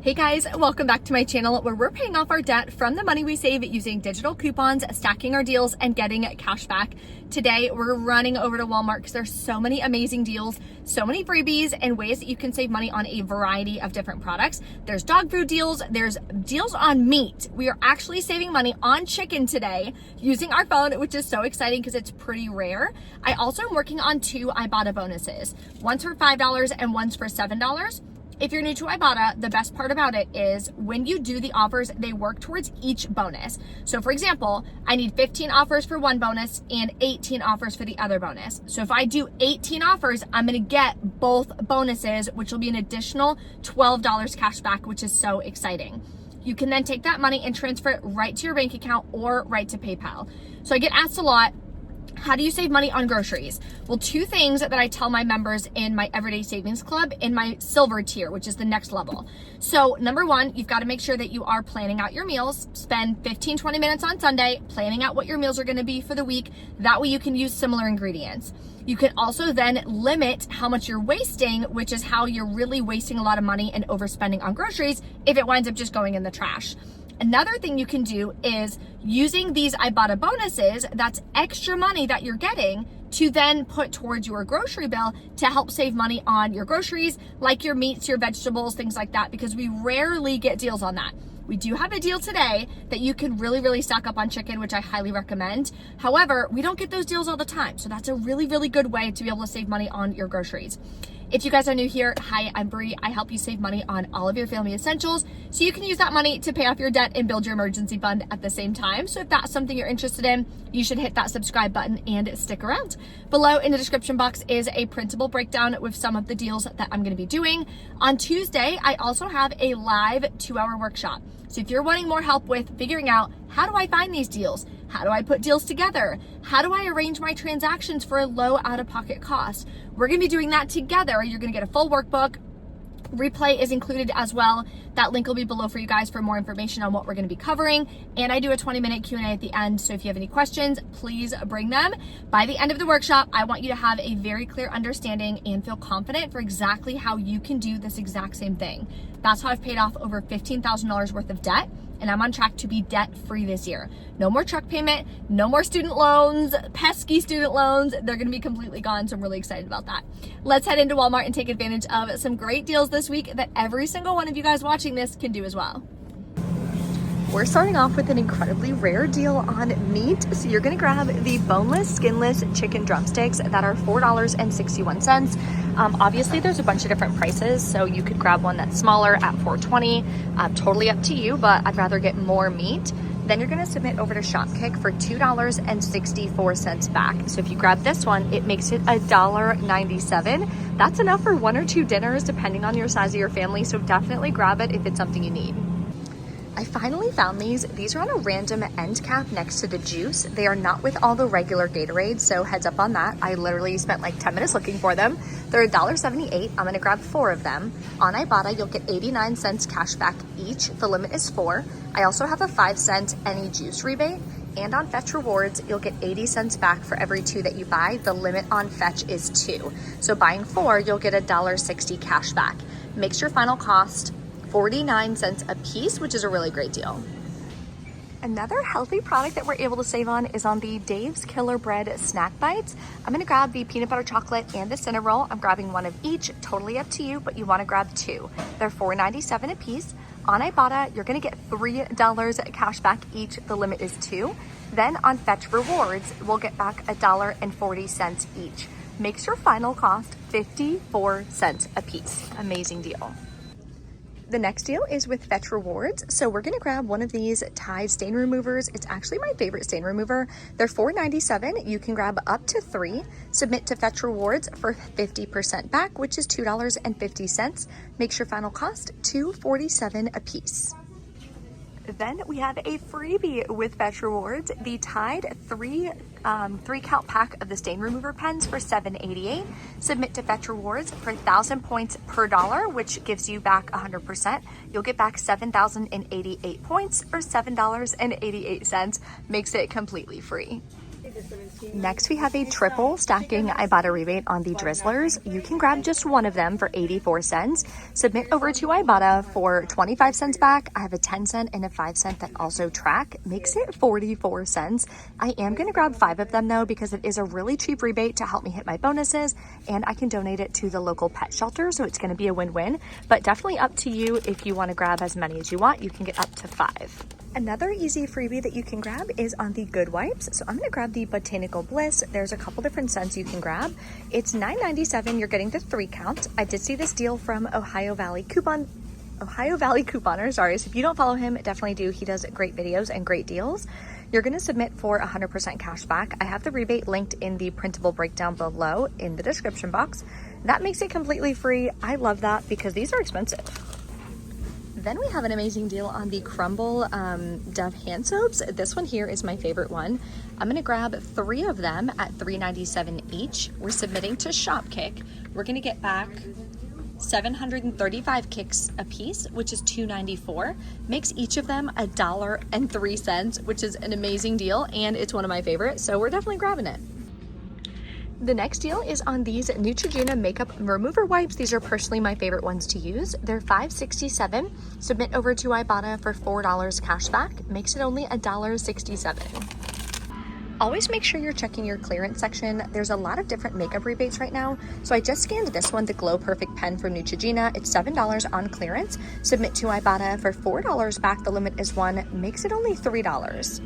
Hey guys, welcome back to my channel where we're paying off our debt from the money we save using digital coupons, stacking our deals, and getting cash back. Today, we're running over to Walmart because there's so many amazing deals, so many freebies, and ways that you can save money on a variety of different products. There's dog food deals, there's deals on meat. We are actually saving money on chicken today using our phone, which is so exciting because it's pretty rare. I also am working on two Ibotta bonuses. One's for $5 and one's for $7. If you're new to Ibotta, the best part about it is when you do the offers, they work towards each bonus. So for example, I need 15 offers for one bonus and 18 offers for the other bonus. So if I do 18 offers, I'm gonna get both bonuses, which will be an additional $12 cash back, which is so exciting. You can then take that money and transfer it right to your bank account or right to PayPal. So I get asked a lot, how do you save money on groceries? Well, two things that I tell my members in my Everyday Savings Club in my silver tier, which is the next level. So number one, you've got to make sure that you are planning out your meals. Spend 15-20 minutes on Sunday planning out what your meals are going to be for the week. That way you can use similar ingredients. You can also then limit how much you're wasting, which is how you're really wasting a lot of money and overspending on groceries if it winds up just going in the trash. Another thing you can do is using these Ibotta bonuses, that's extra money that you're getting to then put towards your grocery bill to help save money on your groceries, like your meats, your vegetables, things like that, because we rarely get deals on that. We do have a deal today that you can really stock up on chicken, which I highly recommend. However, we don't get those deals all the time. So that's a really good way to be able to save money on your groceries. If you guys are new here, hi, I'm Bree. I help you save money on all of your family essentials so you can use that money to pay off your debt and build your emergency fund at the same time. So if that's something you're interested in, you should hit that subscribe button and stick around. Below in the description box is a printable breakdown with some of the deals that I'm going to be doing. On Tuesday, I also have a live 2-hour workshop. So if you're wanting more help with figuring out how do I find these deals? How do I put deals together? How do I arrange my transactions for a low out-of-pocket cost? We're gonna be doing that together. You're gonna get a full workbook. Replay is included as well. That link will be below for you guys for more information on what we're gonna be covering. And I do a 20-minute Q&A at the end. So if you have any questions, please bring them. By the end of the workshop, I want you to have a very clear understanding and feel confident for exactly how you can do this exact same thing. That's how I've paid off over $15,000 worth of debt. And I'm on track to be debt-free this year. No more truck payment, no more student loans, pesky student loans. They're gonna be completely gone, so I'm really excited about that. Let's head into Walmart and take advantage of some great deals this week that every single one of you guys watching this can do as well. We're starting off with an incredibly rare deal on meat. So you're gonna grab the boneless, skinless chicken drumsticks that are $4.61. Obviously there's a bunch of different prices, so you could grab one that's smaller at $4.20. Totally up to you, but I'd rather get more meat. Then you're gonna submit over to Shopkick for $2.64 back. So if you grab this one, it makes it $1.97. That's enough for 1 or 2 dinners, depending on your size of your family. So definitely grab it if it's something you need. I finally found these. These are on a random end cap next to the juice. They are not with all the regular Gatorades, so heads up on that. I literally spent like 10 minutes looking for them. They're $1.78. I'm gonna grab 4 of them. On Ibotta, you'll get 89 cents cash back each. The limit is 4. I also have a 5-cent any juice rebate. And on Fetch Rewards, you'll get 80 cents back for every 2 that you buy. The limit on Fetch is 2. So buying 4, you'll get $1.60 cash back. Makes your final cost 49 cents a piece, which is a really great deal. Another healthy product that we're able to save on is on the Dave's Killer Bread Snack Bites. I'm gonna grab the peanut butter chocolate and the Cinnamoroll. I'm grabbing one of each, totally up to you, but you wanna grab 2. They're $4.97 a piece. On Ibotta, you're gonna get $3 cash back each. The limit is 2. Then on Fetch Rewards, we'll get back $1.40 each. Makes your final cost 54 cents a piece. Amazing deal. The next deal is with Fetch Rewards. So we're gonna grab one of these Tide stain removers. It's actually my favorite stain remover. They're $4.97. You can grab up to 3. Submit to Fetch Rewards for 50% back, which is $2.50. Makes your final cost $2.47 a piece. Then we have a freebie with Fetch Rewards, the Tide 3-count pack of the stain remover pens for $7.88. Submit to Fetch Rewards for 1,000 points per dollar, which gives you back 100%. You'll get back 7,088 points or $7.88. Makes it completely free. Next, we have a triple stacking Ibotta rebate on the Drizzlers. You can grab just one of them for 84 cents. Submit over to Ibotta for 25 cents back. I have a 10 cent and a 5 cent that also track. Makes it 44 cents. I am going to grab 5 of them though because it is a really cheap rebate to help me hit my bonuses, and I can donate it to the local pet shelter, so it's going to be a win-win. But definitely up to you if you want to grab as many as you want. You can get up to 5. Another easy freebie that you can grab is on the Good Wipes. So I'm going to grab the Botanical Bliss. There's a couple different scents you can grab. It's $9.97. You're getting the 3 count. I did see this deal from Ohio Valley Couponer. Sorry. So if you don't follow him, definitely do. He does great videos and great deals. You're going to submit for 100% cash back. I have the rebate linked in the printable breakdown below in the description box. That makes it completely free. I love that because these are expensive. Then we have an amazing deal on the Crumble Dove hand soaps. This one here is my favorite one. I'm gonna grab 3 of them at $3.97 each. We're submitting to Shopkick. We're gonna get back 735 kicks a piece, which is $2.94. Makes each of them $1.03, which is an amazing deal, and it's one of my favorites, so we're definitely grabbing it. The next deal is on these Neutrogena makeup remover wipes. These are personally my favorite ones to use. They're $5.67. Submit over to Ibotta for $4 cash back. Makes it only $1.67. Always make sure you're checking your clearance section. There's a lot of different makeup rebates right now. So I just scanned this one, the Glow Perfect Pen from Neutrogena. It's $7 on clearance. Submit to Ibotta for $4 back. The limit is 1. Makes it only $3.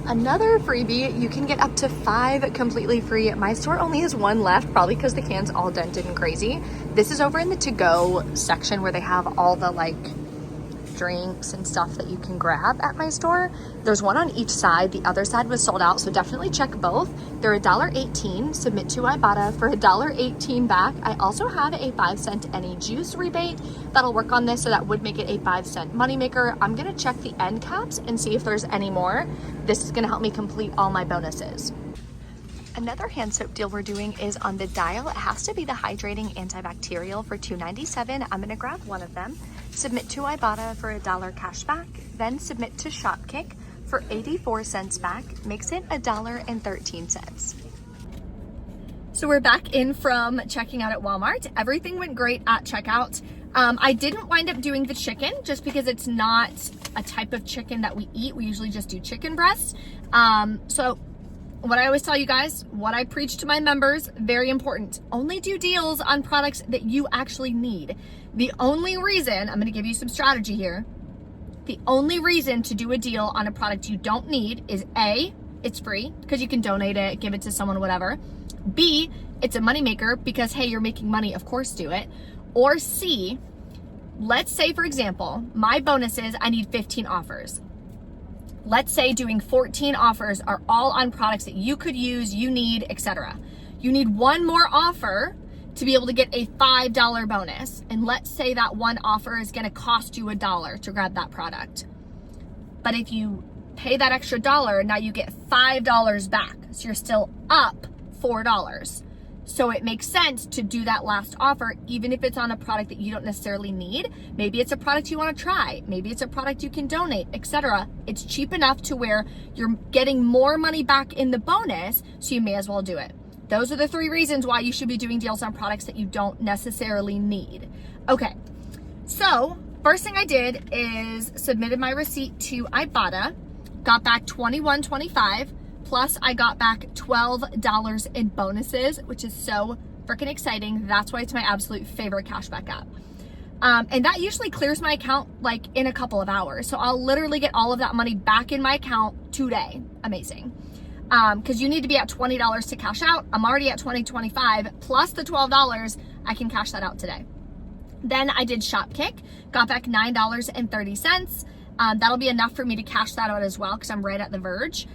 Another freebie, you can get up to 5 completely free. My store only has 1 left, probably because the can's all dented and crazy. This is over in the to-go section where they have all the like drinks and stuff that you can grab at my store. There's one on each side. The other side was sold out, so definitely check both. They're $1.18. Submit to Ibotta for $1.18 back. I also have a 5-cent any juice rebate that'll work on this, so that would make it a 5-cent moneymaker. I'm gonna check the end caps and see if there's any more. This is gonna help me complete all my bonuses. Another hand soap deal we're doing is on the Dial. It has to be the hydrating antibacterial for $2.97. I'm gonna grab 1 of them. Submit to Ibotta for $1 cash back. Then submit to Shopkick for 84 cents back. Makes it $1.13. So we're back in from checking out at Walmart. Everything went great at checkout. I didn't wind up doing the chicken just because it's not a type of chicken that we eat. We usually just do chicken breast. So what I always tell you guys, what I preach to my members, very important. Only do deals on products that you actually need. The only reason, I'm gonna give you some strategy here. The only reason to do a deal on a product you don't need is A, it's free because you can donate it, give it to someone, whatever. B, it's a moneymaker because, hey, you're making money, of course do it. Or C, let's say, for example, my bonus is I need 15 offers. Let's say doing 14 offers are all on products that you could use, you need, etc. You need 1 more offer to be able to get a $5 bonus. And let's say that 1 offer is gonna cost you $1 to grab that product. But if you pay that extra $1, now you get $5 back. So you're still up $4. So it makes sense to do that last offer, even if it's on a product that you don't necessarily need. Maybe it's a product you want to try. Maybe it's a product you can donate, etc. It's cheap enough to where you're getting more money back in the bonus, so you may as well do it. Those are the 3 reasons why you should be doing deals on products that you don't necessarily need. Okay, so first thing I did is submitted my receipt to Ibotta, got back $21.25. Plus, I got back $12 in bonuses, which is so freaking exciting. That's why it's my absolute favorite cashback app. And that usually clears my account like in a couple of hours. So I'll literally get all of that money back in my account today. Amazing. Because you need to be at $20 to cash out. I'm already at $20.25 plus the $12. I can cash that out today. Then I did Shopkick, got back $9.30. That'll be enough for me to cash that out as well because I'm right at the verge.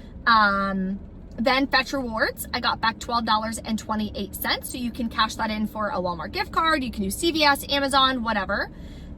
Then Fetch Rewards, I got back $12.28. So you can cash that in for a Walmart gift card. You can use CVS, Amazon, whatever.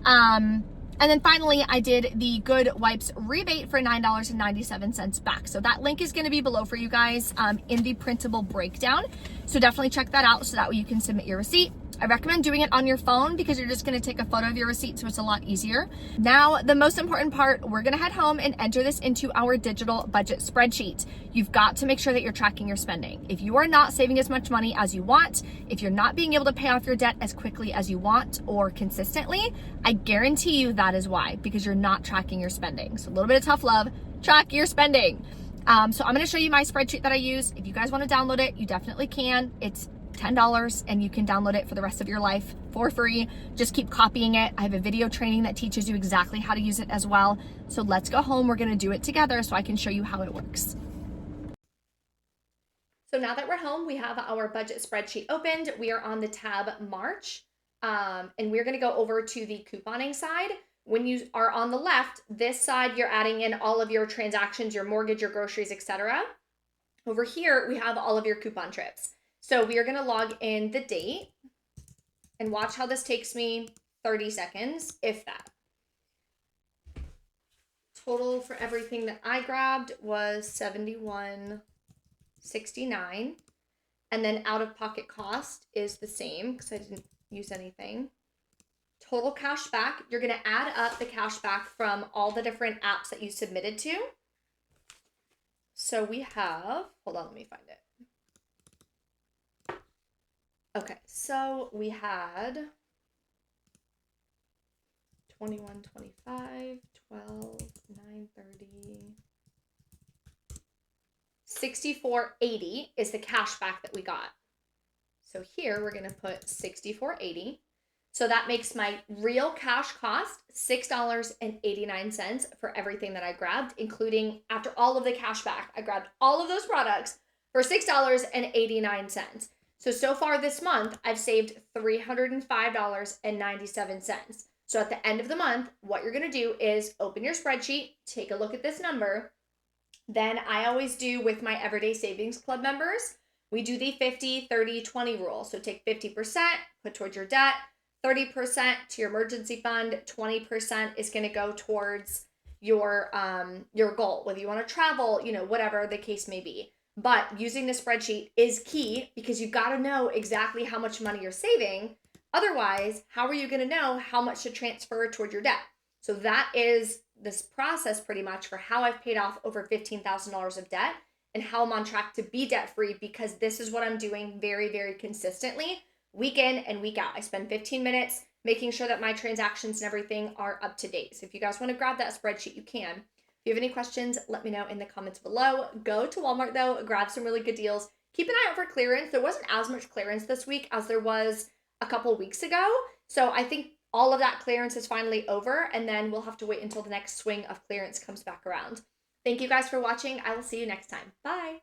And then finally, I did the Good Wipes rebate for $9.97 back. So that link is going to be below for you guys in the printable breakdown. So definitely check that out so that way you can submit your receipt. I recommend doing it on your phone because you're just gonna take a photo of your receipt, so it's a lot easier. Now, the most important part, we're gonna head home and enter this into our digital budget spreadsheet. You've got to make sure that you're tracking your spending. If you are not saving as much money as you want, if you're not being able to pay off your debt as quickly as you want or consistently, I guarantee you that is why, because you're not tracking your spending. So a little bit of tough love, track your spending. So I'm gonna show you my spreadsheet that I use. If you guys wanna download it, you definitely can. It's $10 and you can download it for the rest of your life for free. Just keep copying it. I have a video training that teaches you exactly how to use it as well. So let's go home. We're gonna do it together so I can show you how it works. So now that we're home, we have our budget spreadsheet opened. We are on the tab March, and we're gonna go over to the couponing side. When you are on the left, this side, you're adding in all of your transactions, your mortgage, your groceries, etc. Over here, we have all of your coupon trips. So we are gonna log in the date and watch how this takes me 30 seconds, if that. Total for everything that I grabbed was $71.69. And then out-of-pocket cost is the same because I didn't use anything. Total cash back, you're gonna add up the cash back from all the different apps that you submitted to. So we have, hold on, let me find it. Okay, so we had 21, 25, 12, 930, 64.80 is the cash back that we got. So here we're gonna put 64.80. So that makes my real cash cost $6.89 for everything that I grabbed, including after all of the cash back. I grabbed all of those products for $6.89. So far this month, I've saved $305.97. So at the end of the month, what you're gonna do is open your spreadsheet, take a look at this number. Then I always do with my Everyday Savings Club members, we do the 50, 30, 20 rule. So take 50%, put towards your debt, 30% to your emergency fund, 20% is gonna go towards your goal, whether you wanna travel, whatever the case may be. But using the spreadsheet is key because you got to know exactly how much money you're saving. Otherwise, how are you going to know how much to transfer toward your debt? So that is this process pretty much for how I've paid off over $15,000 of debt and how I'm on track to be debt free, because this is what I'm doing very, very consistently, week in and week out. I spend 15 minutes making sure that my transactions and everything are up to date. So if you guys want to grab that spreadsheet, you can. If you have any questions, let me know in the comments below. Go to Walmart though, grab some really good deals. Keep an eye out for clearance. There wasn't as much clearance this week as there was a couple weeks ago. So I think all of that clearance is finally over, and then we'll have to wait until the next swing of clearance comes back around. Thank you guys for watching. I will see you next time. Bye.